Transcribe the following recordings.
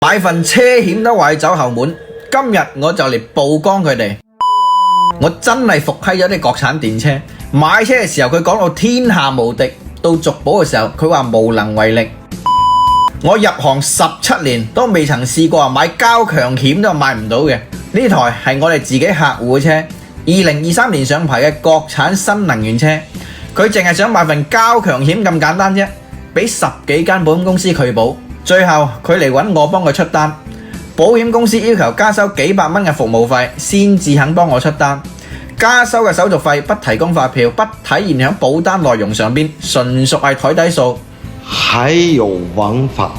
買份車險都話要走後門，今日我就嚟曝光佢哋。我真係服閪咗啲國產電車，買車嘅時候佢講到天下無敵，到續保嘅時候佢話無能為力。我入行17年都未曾試過買交強險都買唔到嘅。呢台係我哋自己客戶嘅車，2023年上牌嘅國產新能源車。佢淨係想買份交強險咁簡單啫，俾10幾間保險公司拒保，最後佢嚟揾我幫佢出單。保險公司要求加收幾百蚊嘅服務費先至肯幫我出單，加收嘅手續費不提供發票，不體現響保單內容上邊，純屬係台底數。還有王法嗎？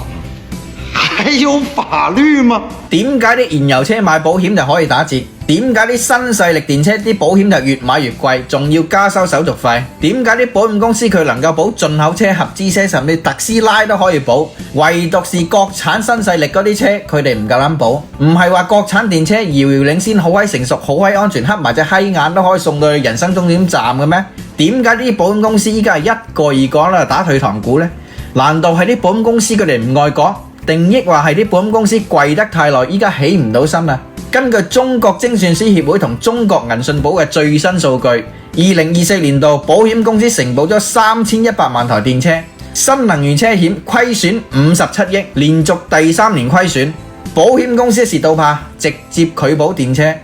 還有法律嗎？點解啲燃油車買保險就可以打折？點解啲新勢力電車啲保險就越買越貴，仲要加收手續費？點解啲保險公司佢能夠保進口車、合資車，甚至特斯拉都可以保，唯獨是國產新勢力嗰啲車佢哋唔夠膽保？唔係話國產電車遙遙領先，好閪成熟，好閪安全，黑埋隻閪眼都可以送到去人生終點站嘅咩？點解啲保險公司依家係一個二個啦打退堂鼓呢？難道係啲保險公司佢哋唔愛國，定抑或係啲保險公司跪得太耐，依家起唔到身啊？根據中國精算師協會同中國銀信保嘅最新數據，2024年度保險公司承保咗3100萬台電車，新能源車險虧損57億，連續第3年虧損。保險公司蝕到怕，直接拒保電車。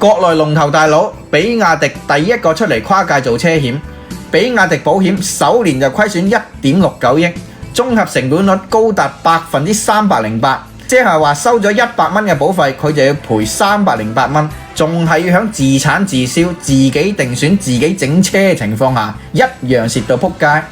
國內龍頭大佬比亞迪第一個出嚟跨界做車險，比亞迪保險首年就虧損1.69億，綜合成本率高達308%。即係話收咗100蚊嘅保費，佢就要賠308蚊，仲係要響自產自銷、自己定選、自己整車嘅情況下，一樣蝕到撲街。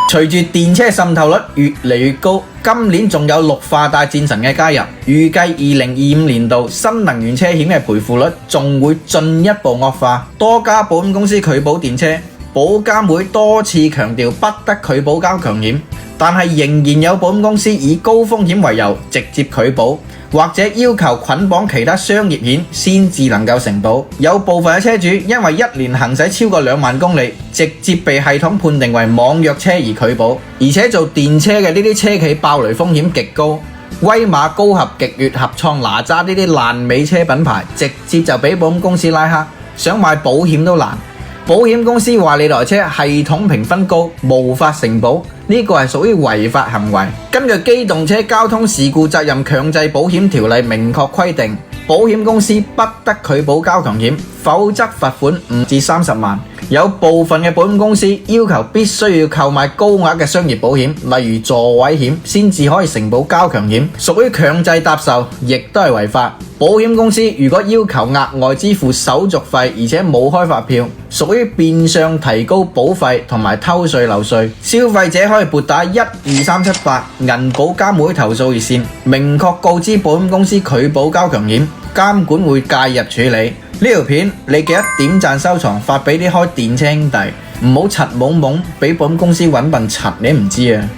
隨住電車滲透率越嚟越高，今年仲有綠化帶戰神嘅加入，預計2025年度新能源車險嘅賠付率仲會進一步惡化。多家保險公司拒保電車，保監會多次強調不得拒保交強險。但係仍然有保險公司以高風險為由直接拒保，或者要求捆綁其他商業險先至能夠承保。有部分嘅車主因為一年行駛超過2萬公里，直接被系統判定為網約車而拒保。而且做電車嘅呢啲車企爆雷風險極高，威馬、高合、極越、合創、哪吒呢啲爛尾車品牌直接就俾保險公司拉黑，想買保險都難。保險公司話你台車系統評分高，無法承保，呢個係屬於違法行為。根據機動車交通事故責任強制保險條例明確規定，保險公司不得拒保交強險，否則罰款5至30萬。有部分嘅保險公司要求必須要購買高額嘅商業保險，例如座位險，先至可以承保交強險，屬於強制搭售，亦都係違法。保險公司如果要求額外支付手續費，而且冇開發票，屬於變相提高保費同埋偷稅漏稅。消費者可以撥打12378銀保監會投訴熱線，明確告知保險公司拒保交強險，監管會介入處理。呢條片你記得點讚收藏，發俾啲開電車兄弟，唔好柒懵懵俾保險公司揾笨柒，你唔知啊！